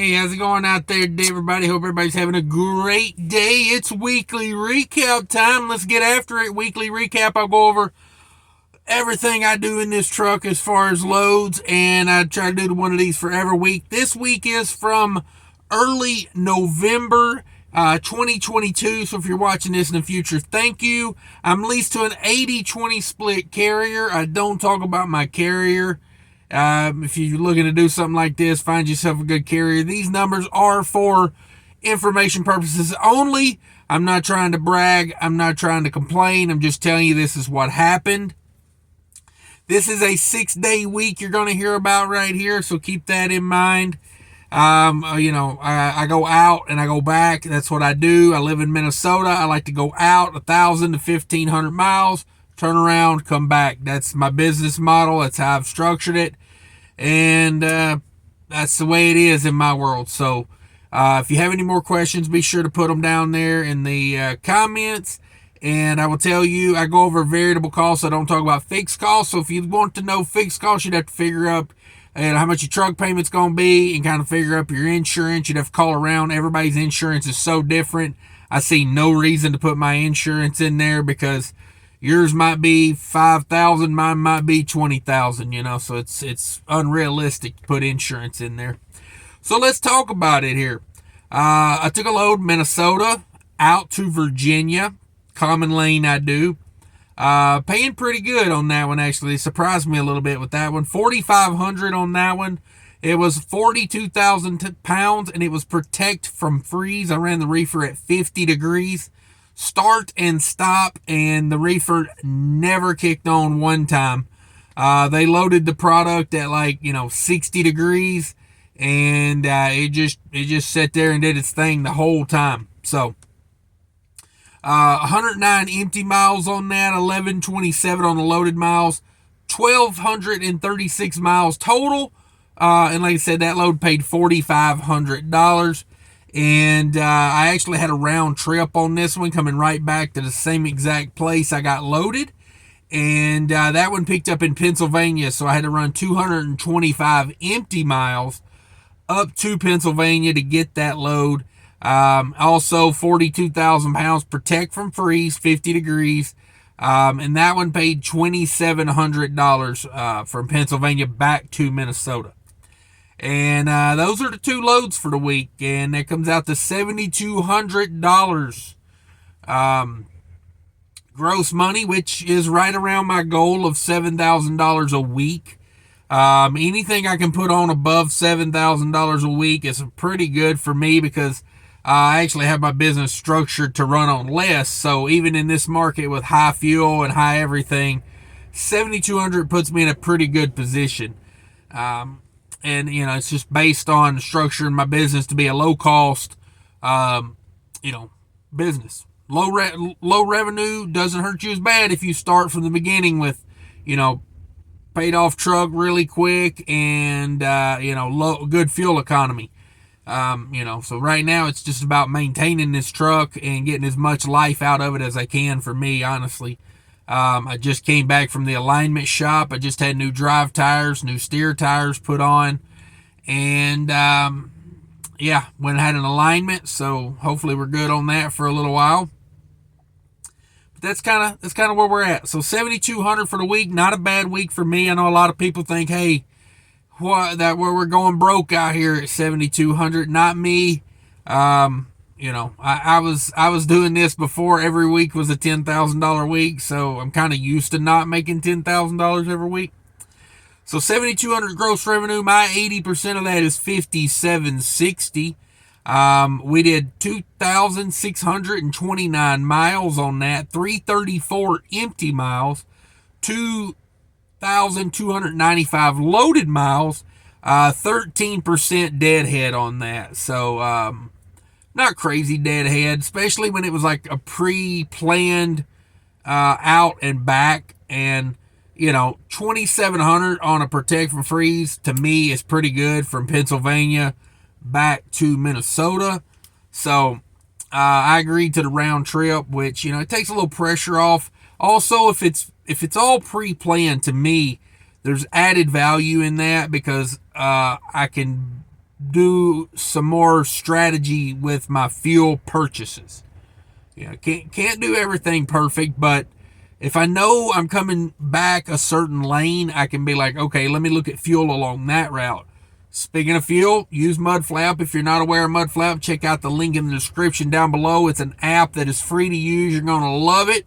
Hey, how's it going out there today, everybody? Hope everybody's having a great day. It's weekly recap time. Let's get after it. Weekly recap. I'll go over everything I do in this truck as far as loads, and I try to do one of these for every week. This week is from early November 2022, so if you're watching this in the future, thank you. I'm leased to an 80-20 split carrier. I don't talk about my carrier. If you're looking to do something like this, find yourself a good carrier. These numbers are for information purposes only. I'm not trying to brag. I'm not trying to complain. I'm just telling you this is what happened. This is a 6-day week you're going to hear about right here, so keep that in mind. I go out and I go back. That's what I do. I live in Minnesota. I like to go out 1,000 to 1,500 miles, turn around, come back. That's my business model. That's how I've structured it. And that's the way it is in my world. So if you have any more questions, be sure to put them down there in the comments. And I will tell you, I go over variable costs. I don't talk about fixed costs. So if you want to know fixed costs, you'd have to figure up how much your truck payment's going to be and kind of figure up your insurance. You'd have to call around. Everybody's insurance is so different. I see no reason to put my insurance in there because yours might be $5,000, mine might be $20,000, so it's unrealistic to put insurance in there. So let's talk about it here. I took a load Minnesota out to Virginia. Common lane I do. Paying pretty good on that one, actually. It surprised me a little bit with that one. $4,500 on that one. It was 42,000 pounds, and it was protect from freeze. I ran the reefer at 50 degrees. Start and stop, and the reefer never kicked on one time. They loaded the product at 60 degrees, and it just sat there and did its thing the whole time. So 109 empty miles on that, 1127 on the loaded miles, 1,236 miles total. And like I said, that load paid $4,500. And I actually had a round trip on this one, coming right back to the same exact place I got loaded. And that one picked up in Pennsylvania, so I had to run 225 empty miles up to Pennsylvania to get that load. Also 42,000 pounds protect from freeze, 50 degrees. And that one paid $2,700 from Pennsylvania back to Minnesota. And those are the two loads for the week, and that comes out to $7,200 gross money, which is right around my goal of $7,000 a week. Anything I can put on above $7,000 a week is pretty good for me, because I actually have my business structured to run on less. So even in this market with high fuel and high everything, $7,200 puts me in a pretty good position. And, it's just based on structuring my business to be a low-cost, business. Low revenue doesn't hurt you as bad if you start from the beginning with, paid-off truck really quick and, good fuel economy. So right now it's just about maintaining this truck and getting as much life out of it as I can for me, honestly. I just came back from the alignment shop. I just had new drive tires, new steer tires put on. And, went and had an alignment. So hopefully we're good on that for a little while. But that's kind of where we're at. So $7,200 for the week. Not a bad week for me. I know a lot of people think, hey, where we're going broke out here at $7,200. Not me. I was doing this before every week was a $10,000 week, so I'm kind of used to not making $10,000 every week. So $7,200 gross revenue. My 80% of that is $5,760. We did 2,629 miles on that, 334 empty miles, 2,295 loaded miles, 13% deadhead on that. So not crazy deadhead, especially when it was like a pre-planned out and back. And 2,700 on a protect from freeze to me is pretty good from Pennsylvania back to Minnesota. So I agreed to the round trip, which it takes a little pressure off. Also, if it's all pre-planned, to me there's added value in that, because I can do some more strategy with my fuel purchases. Can't do everything perfect, but if I know I'm coming back a certain lane, I can be like, okay, let me look at fuel along that route. Speaking of fuel, use Mudflap. If you're not aware of Mudflap, check out the link in the description down below. It's an app that is free to use. You're going to love it.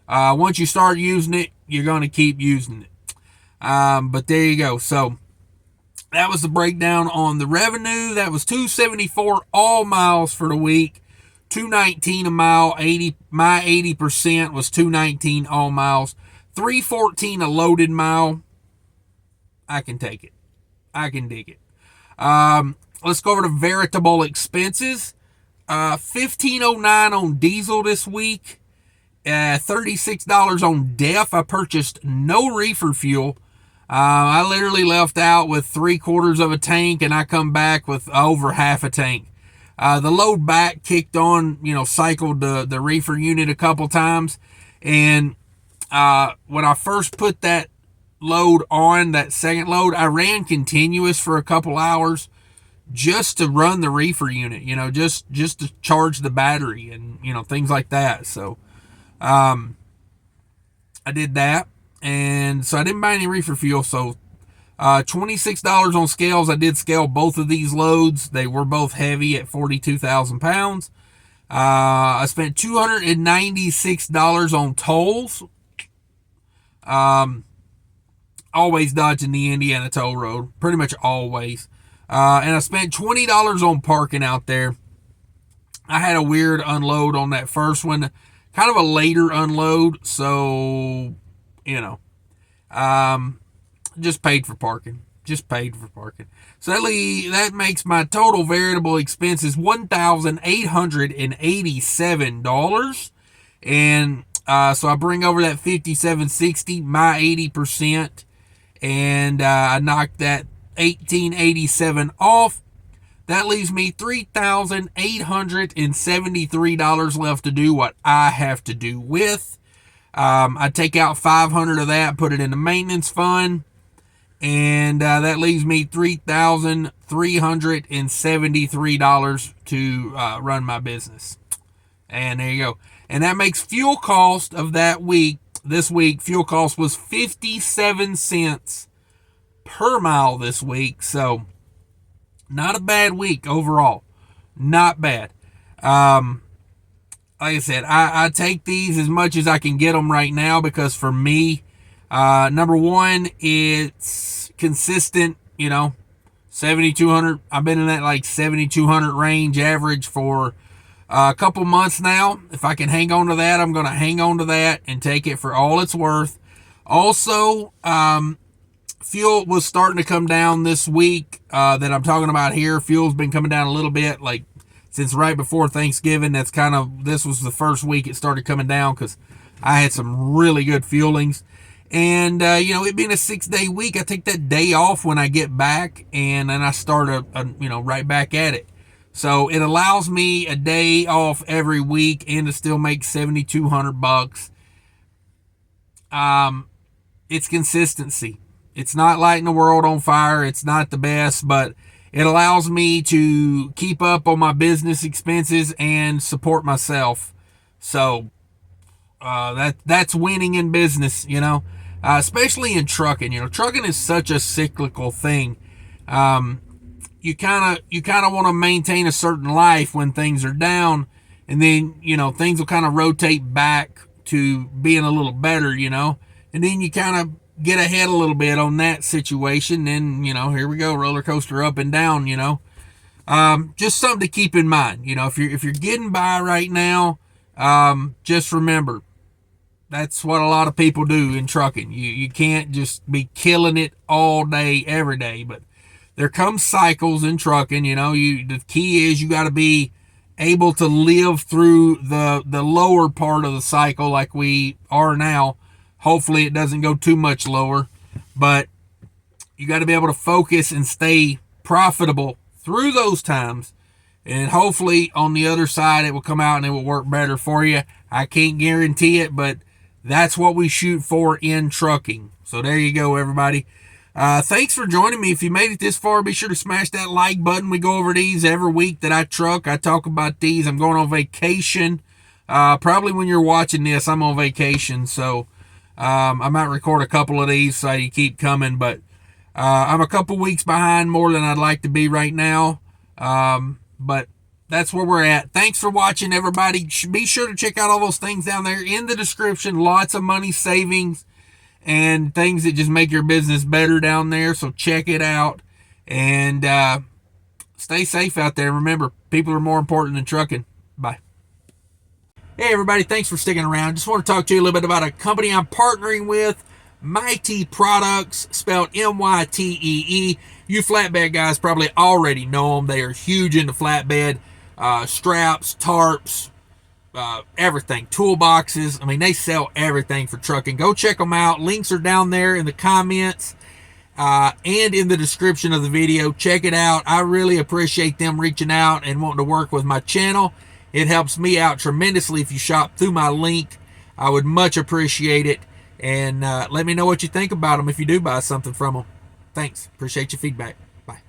Once you start using it, you're going to keep using it. But there you go. So that was the breakdown on the revenue. That was $274 all miles for the week. $219 a mile. My 80% was $219 all miles. $314 a loaded mile. I can take it. I can dig it. Let's go over to veritable expenses. $15.09 on diesel this week. $36 on DEF. I purchased no reefer fuel. I literally left out with 3/4 of a tank, and I come back with over half a tank. The load back kicked on, cycled the reefer unit a couple times. And when I first put that load on, that second load, I ran continuous for a couple hours just to run the reefer unit, just to charge the battery and, things like that. So I did that. And so I didn't buy any reefer fuel. So $26 on scales. I did scale both of these loads. They were both heavy at 42,000 pounds. I spent $296 on tolls. Always dodging the Indiana toll road. Pretty much always. And I spent $20 on parking out there. I had a weird unload on that first one. Kind of a later unload. So, just paid for parking. So that makes my total variable expenses $1,887. And so I bring over that $5,760, my 80%. And I knocked that $1,887 off. That leaves me $3,873 left to do what I have to do with. I take out $500 of that, put it in the maintenance fund, and that leaves me $3,373 to run my business. And there you go. And that makes fuel cost of that week. This week, fuel cost was 57 cents per mile this week. So, not a bad week overall. Not bad. Like I said, I take these as much as I can get them right now because for me, number one, it's consistent, 7,200. I've been in that like 7,200 range average for a couple months now. If I can hang on to that, I'm going to hang on to that and take it for all it's worth. Also, fuel was starting to come down this week that I'm talking about here. Fuel's been coming down a little bit, like since right before Thanksgiving. This was the first week it started coming down because I had some really good fuelings. And, it being a 6-day week, I take that day off when I get back and then I start right back at it. So it allows me a day off every week and to still make $7,200. It's consistency. It's not lighting the world on fire. It's not the best, but it allows me to keep up on my business expenses and support myself. So that's winning in business, especially in trucking. Trucking is such a cyclical thing. You kind of want to maintain a certain life when things are down, and then things will kind of rotate back to being a little better, and then you kind of get ahead a little bit on that situation. Then here we go, roller coaster up and down. Just something to keep in mind. If you're getting by right now, just remember that's what a lot of people do in trucking. You can't just be killing it all day every day, but there comes cycles in trucking. The key is you got to be able to live through the lower part of the cycle like we are now. Hopefully it doesn't go too much lower, but you got to be able to focus and stay profitable through those times. And hopefully on the other side, it will come out and it will work better for you. I can't guarantee it, but that's what we shoot for in trucking. So there you go, everybody. Thanks for joining me. If you made it this far, be sure to smash that like button. We go over these every week that I truck. I talk about these. I'm going on vacation. Probably when you're watching this, I'm on vacation. So I might record a couple of these so you keep coming. But I'm a couple weeks behind more than I'd like to be right now. But that's where we're at. Thanks for watching, everybody. Be sure to check out all those things down there in the description. Lots of money savings and things that just make your business better down there. So check it out and stay safe out there. Remember, people are more important than trucking. Bye. Hey, everybody. Thanks for sticking around. Just want to talk to you a little bit about a company I'm partnering with, Mighty Products, spelled M-Y-T-E-E. You flatbed guys probably already know them. They are huge into flatbed, straps, tarps, everything, toolboxes. I mean, they sell everything for trucking. Go check them out. Links are down there in the comments and in the description of the video. Check it out. I really appreciate them reaching out and wanting to work with my channel. It helps me out tremendously if you shop through my link. I would much appreciate it. And let me know what you think about them if you do buy something from them. Thanks. Appreciate your feedback. Bye.